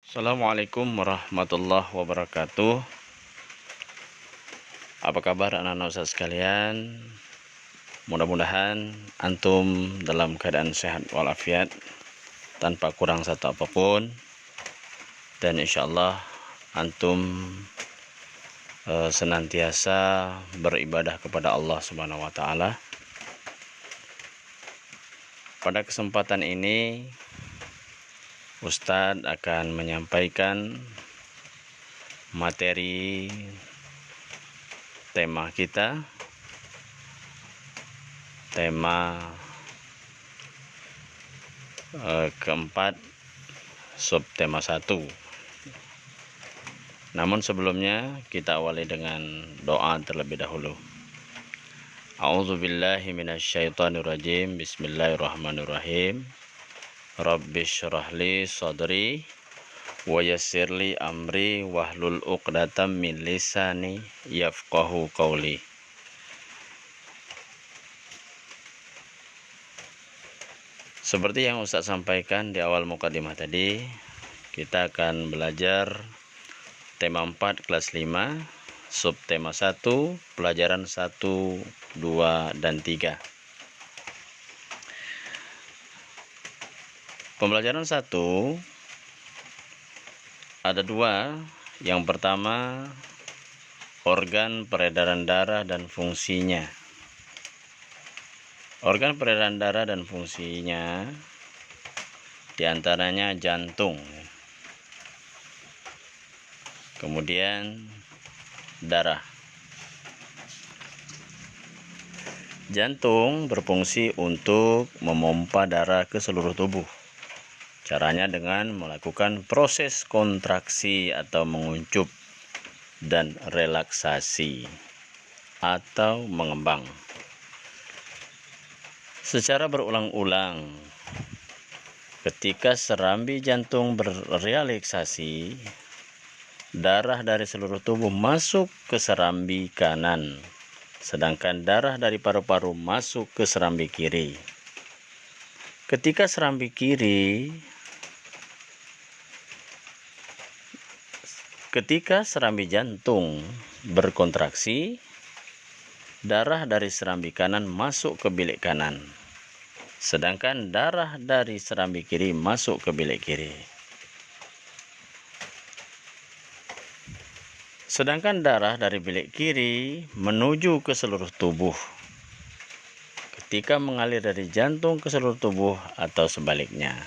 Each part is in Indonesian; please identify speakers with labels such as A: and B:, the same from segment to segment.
A: Assalamualaikum warahmatullahi wabarakatuh. Apa kabar anak-anak Ustaz sekalian? Mudah-mudahan antum dalam keadaan sehat walafiat, tanpa kurang satu apapun, dan insyaallah antum senantiasa beribadah kepada Allah Subhanahu wa taala. Pada kesempatan ini Ustadz akan menyampaikan materi tema kita, tema keempat, subtema 1. Namun sebelumnya kita awali dengan doa terlebih dahulu. A'udzubillahi minasyaitonirrajim. Bismillahirrahmanirrahim. Rabbishrahli sadri wa yassirli amri wahlul 'uqdatam min lisani yafqahu qawli. Seperti yang Ustaz sampaikan di awal mukadimah tadi, kita akan belajar tema 4 kelas 5, subtema 1, pelajaran 1, 2, dan 3. Pembelajaran 1 ada 2. Yang pertama, organ peredaran darah dan fungsinya. Organ peredaran darah dan fungsinya diantaranya jantung, kemudian darah. Jantung berfungsi untuk memompa darah ke seluruh tubuh. Caranya dengan melakukan proses kontraksi atau menguncup dan relaksasi atau mengembang. Secara berulang-ulang, ketika serambi jantung berrelaksasi, darah dari seluruh tubuh masuk ke serambi kanan, sedangkan darah dari paru-paru masuk ke serambi kiri. Ketika serambi jantung berkontraksi, darah dari serambi kanan masuk ke bilik kanan, sedangkan darah dari serambi kiri masuk ke bilik kiri. Sedangkan darah dari bilik kiri menuju ke seluruh tubuh ketika mengalir dari jantung ke seluruh tubuh atau sebaliknya.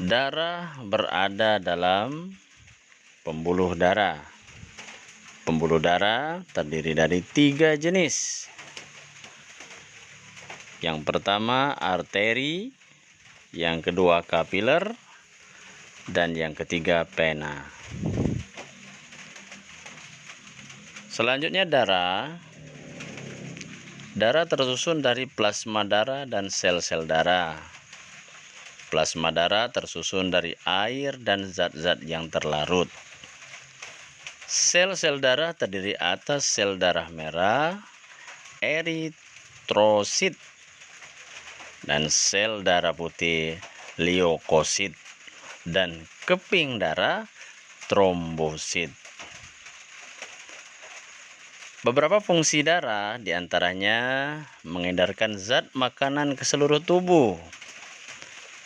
A: Darah berada dalam pembuluh darah. Pembuluh darah terdiri dari 3 jenis. Yang pertama arteri, yang kedua kapiler, dan yang ketiga vena. Selanjutnya darah. Darah tersusun dari plasma darah dan sel-sel darah. Plasma darah tersusun dari air dan zat-zat yang terlarut. Sel-sel darah terdiri atas sel darah merah, eritrosit, dan sel darah putih, leukosit, dan keping darah, trombosit. Beberapa fungsi darah diantaranya mengedarkan zat makanan ke seluruh tubuh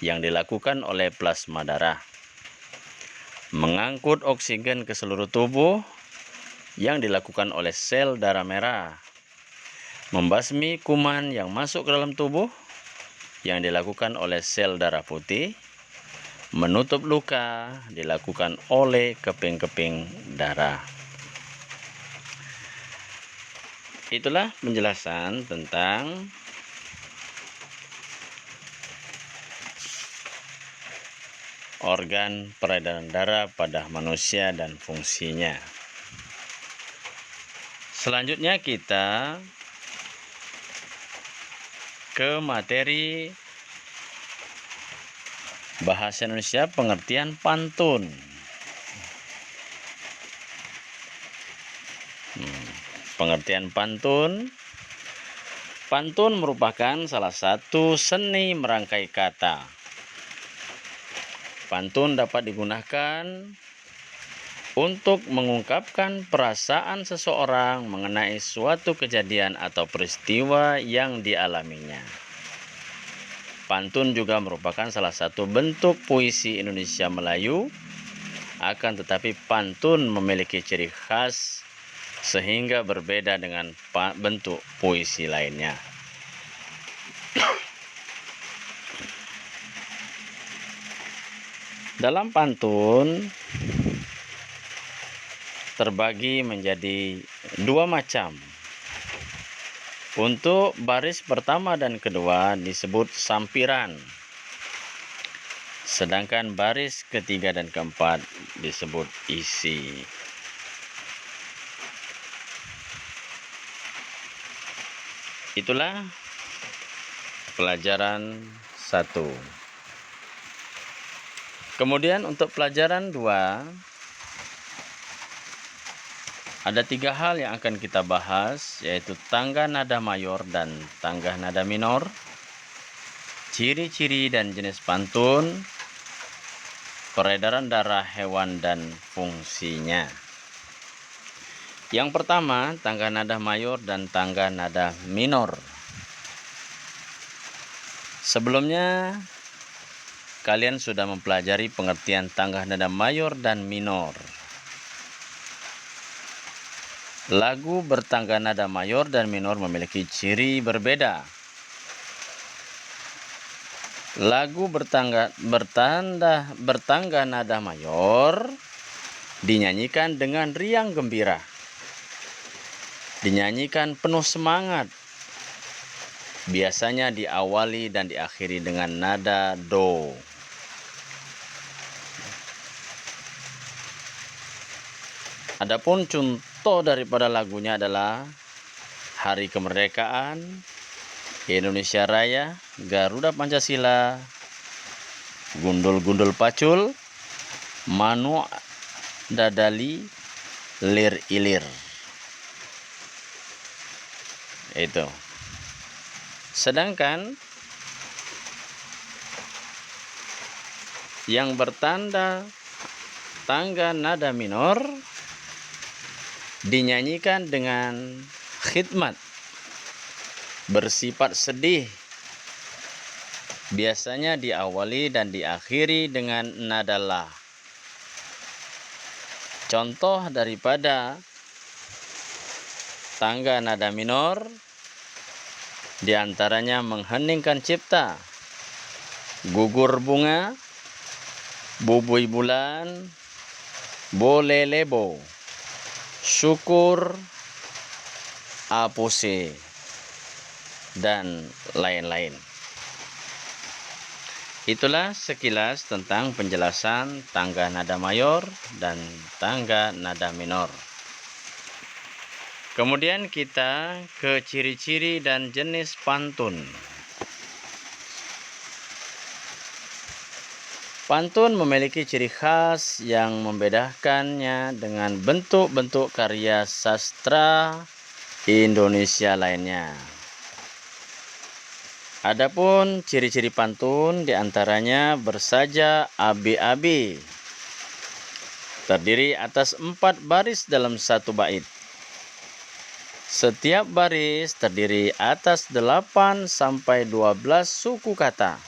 A: yang dilakukan oleh plasma darah, mengangkut oksigen ke seluruh tubuh yang dilakukan oleh sel darah merah, membasmi kuman yang masuk ke dalam tubuh yang dilakukan oleh sel darah putih, menutup luka dilakukan oleh keping-keping darah. Itulah penjelasan tentang organ peredaran darah pada manusia dan fungsinya. Selanjutnya kita ke materi bahasa Indonesia pengertian pantun. Pengertian pantun. Pantun merupakan salah satu seni merangkai kata Pantun dapat digunakan untuk mengungkapkan perasaan seseorang mengenai suatu kejadian atau peristiwa yang dialaminya. Pantun juga merupakan salah satu bentuk puisi Indonesia Melayu, akan tetapi pantun memiliki ciri khas sehingga berbeda dengan bentuk puisi lainnya. Dalam pantun terbagi menjadi dua macam. Untuk baris pertama dan kedua disebut sampiran, sedangkan baris ketiga dan keempat disebut isi. Itulah pelajaran 1. Kemudian untuk pelajaran 2, ada 3 hal yang akan kita bahas, yaitu tangga nada mayor dan tangga nada minor, ciri-ciri dan jenis pantun, peredaran darah hewan dan fungsinya. Yang pertama, tangga nada mayor dan tangga nada minor. Sebelumnya kalian sudah mempelajari pengertian tangga nada mayor dan minor. Lagu bertangga nada mayor dan minor memiliki ciri berbeda. Lagu bertangga nada mayor dinyanyikan dengan riang gembira, dinyanyikan penuh semangat. Biasanya diawali dan diakhiri dengan nada do. Adapun contoh daripada lagunya adalah Hari Kemerdekaan, Indonesia Raya, Garuda Pancasila, Gundul-gundul pacul, Manu Dadali, Lir Ilir. Itu. Sedangkan yang bertanda tangga nada minor dinyanyikan dengan khidmat, bersifat sedih. Biasanya diawali dan diakhiri dengan nada la. Contoh daripada tangga nada minor diantaranya mengheningkan cipta, gugur bunga, bubui bulan, boleh lebo, syukur, apuse, dan lain-lain. Itulah sekilas tentang penjelasan tangga nada mayor dan tangga nada minor. Kemudian kita ke ciri-ciri dan jenis pantun. Pantun memiliki ciri khas yang membedakannya dengan bentuk-bentuk karya sastra Indonesia lainnya. Adapun ciri-ciri pantun diantaranya bersaja abi-abi, terdiri atas 4 baris dalam satu bait. Setiap baris terdiri atas 8 sampai 12 suku kata.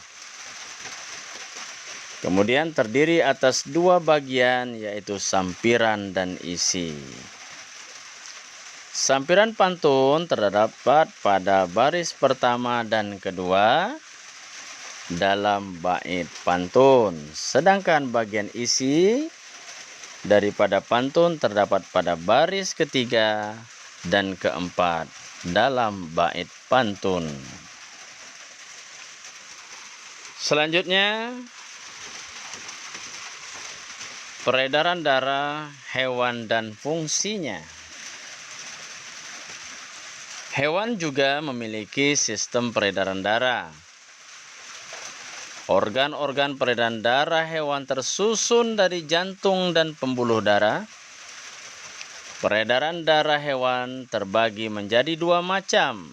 A: Kemudian terdiri atas 2 bagian, yaitu sampiran dan isi. Sampiran pantun terdapat pada baris pertama dan kedua dalam bait pantun. Sedangkan bagian isi daripada pantun terdapat pada baris ketiga dan keempat dalam bait pantun. Selanjutnya, peredaran darah hewan dan fungsinya. Hewan juga memiliki sistem peredaran darah. Organ-organ peredaran darah hewan tersusun dari jantung dan pembuluh darah. Peredaran darah hewan terbagi menjadi 2 macam.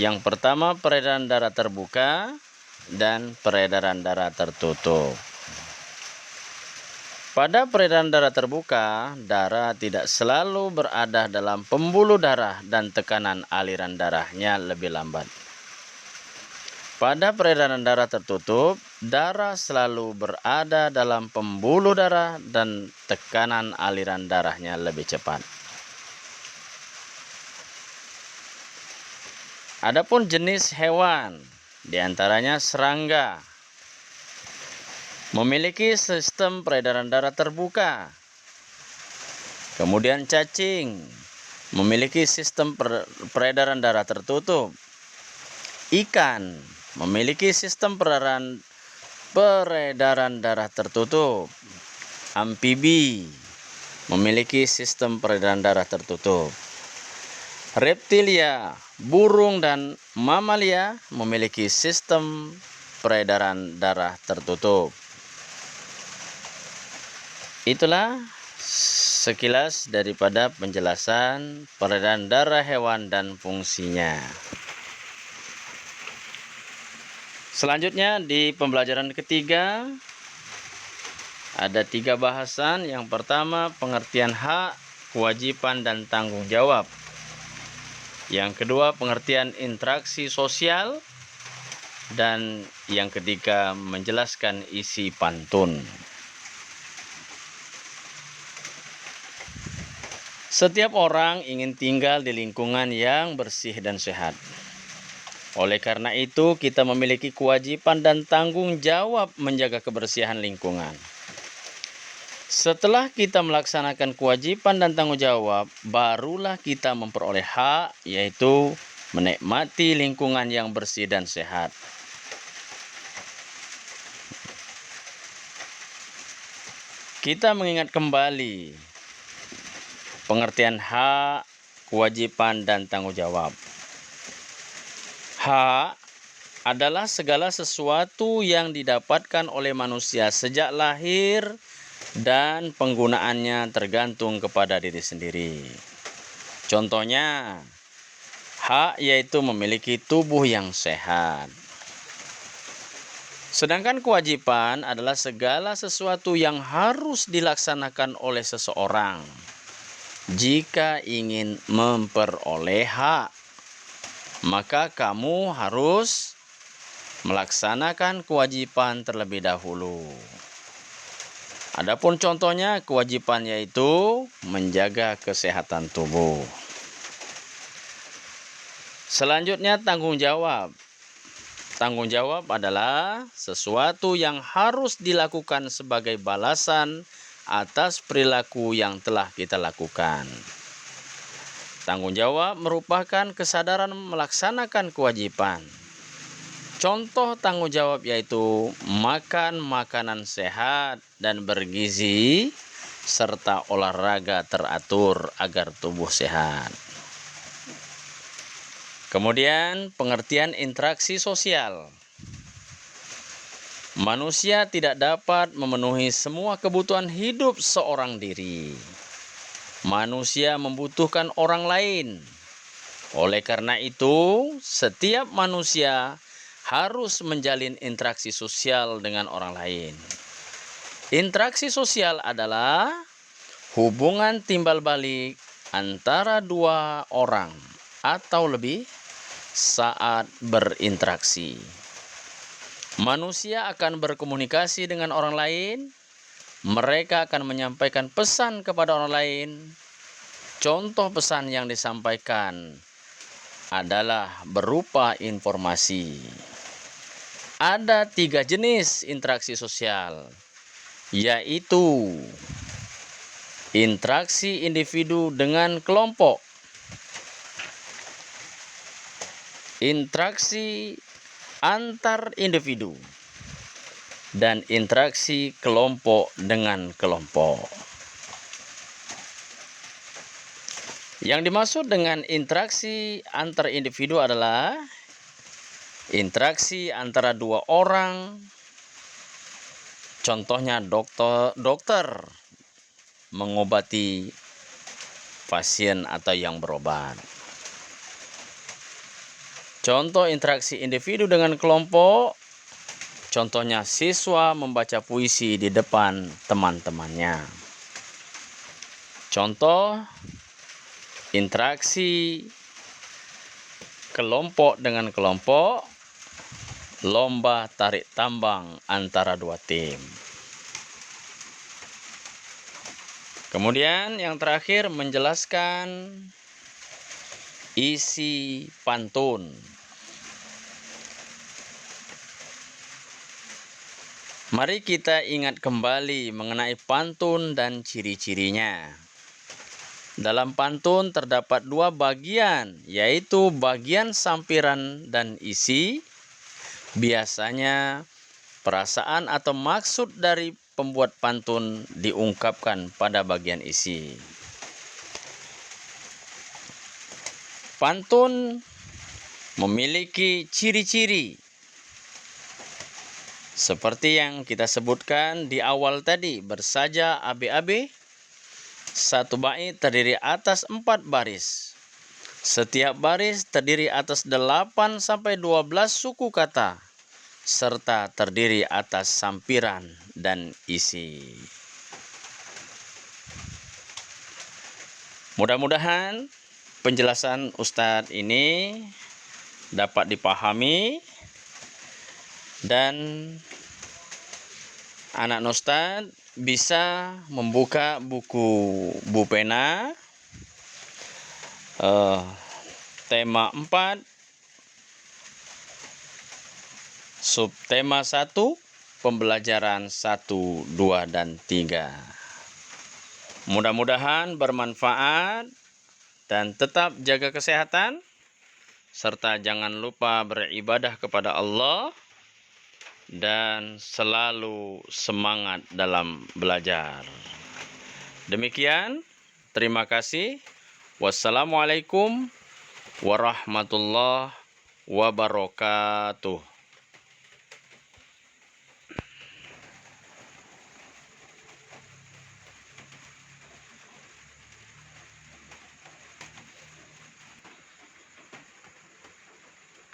A: Yang pertama, peredaran darah terbuka, dan peredaran darah tertutup. Pada peredaran darah terbuka, darah tidak selalu berada dalam pembuluh darah dan tekanan aliran darahnya lebih lambat. Pada peredaran darah tertutup, darah selalu berada dalam pembuluh darah dan tekanan aliran darahnya lebih cepat. Adapun jenis hewan, diantaranya serangga, memiliki sistem peredaran darah terbuka. Kemudian cacing, memiliki sistem peredaran darah tertutup. Ikan, memiliki sistem peredaran darah tertutup. Amfibi, memiliki sistem peredaran darah tertutup. Reptilia, burung dan mamalia memiliki sistem peredaran darah tertutup. Itulah sekilas daripada penjelasan peredaran darah hewan dan fungsinya. Selanjutnya di pembelajaran ketiga ada 3 bahasan. Yang pertama pengertian hak, kewajiban dan tanggung jawab. Yang kedua pengertian interaksi sosial. Dan yang ketiga menjelaskan isi pantun. Setiap orang ingin tinggal di lingkungan yang bersih dan sehat. Oleh karena itu, kita memiliki kewajiban dan tanggung jawab menjaga kebersihan lingkungan. Setelah kita melaksanakan kewajiban dan tanggung jawab, barulah kita memperoleh hak, yaitu menikmati lingkungan yang bersih dan sehat. Kita mengingat kembali pengertian hak, kewajiban, dan tanggung jawab. Hak adalah segala sesuatu yang didapatkan oleh manusia sejak lahir dan penggunaannya tergantung kepada diri sendiri. Contohnya, hak yaitu memiliki tubuh yang sehat. Sedangkan kewajiban adalah segala sesuatu yang harus dilaksanakan oleh seseorang jika ingin memperoleh hak. Maka kamu harus melaksanakan kewajiban terlebih dahulu. Adapun contohnya, kewajiban yaitu menjaga kesehatan tubuh. Selanjutnya tanggung jawab. Tanggung jawab adalah sesuatu yang harus dilakukan sebagai balasan atas perilaku yang telah kita lakukan. Tanggung jawab merupakan kesadaran melaksanakan kewajiban. Contoh tanggung jawab yaitu makan makanan sehat dan bergizi, serta olahraga teratur agar tubuh sehat. Kemudian pengertian interaksi sosial. Manusia tidak dapat memenuhi semua kebutuhan hidup seorang diri. Manusia membutuhkan orang lain. Oleh karena itu, setiap manusia harus menjalin interaksi sosial dengan orang lain. Interaksi sosial adalah hubungan timbal balik antara 2 orang atau lebih saat berinteraksi. Manusia akan berkomunikasi dengan orang lain. Mereka akan menyampaikan pesan kepada orang lain. Contoh pesan yang disampaikan adalah berupa informasi. Ada 3 jenis interaksi sosial, yaitu interaksi individu dengan kelompok, interaksi antar individu, dan interaksi kelompok dengan kelompok. Yang dimaksud dengan interaksi antar individu adalah interaksi antara 2 orang. Contohnya dokter mengobati pasien atau yang berobat. Contoh interaksi individu dengan kelompok Contohnya siswa membaca puisi di depan teman-temannya. Contoh interaksi kelompok dengan kelompok, lomba tarik tambang antara dua tim. Kemudian yang terakhir menjelaskan isi pantun. Mari kita ingat kembali mengenai pantun dan ciri-cirinya. Dalam pantun terdapat dua bagian, yaitu bagian sampiran dan isi. Biasanya perasaan atau maksud dari pembuat pantun diungkapkan pada bagian isi. Pantun memiliki ciri-ciri seperti yang kita sebutkan di awal tadi, bersaja AB-AB. Satu bait terdiri atas 4 baris. Setiap baris terdiri atas 8 sampai 12 suku kata, serta terdiri atas sampiran dan isi. Mudah-mudahan penjelasan Ustadz ini dapat dipahami dan anak Ustadz bisa membuka buku Bupena tema 4, subtema 1, pembelajaran 1, 2, dan 3. Mudah-mudahan bermanfaat dan tetap jaga kesehatan, serta jangan lupa beribadah kepada Allah dan selalu semangat dalam belajar. Demikian, terima kasih. Wassalamualaikum warahmatullahi wabarakatuh.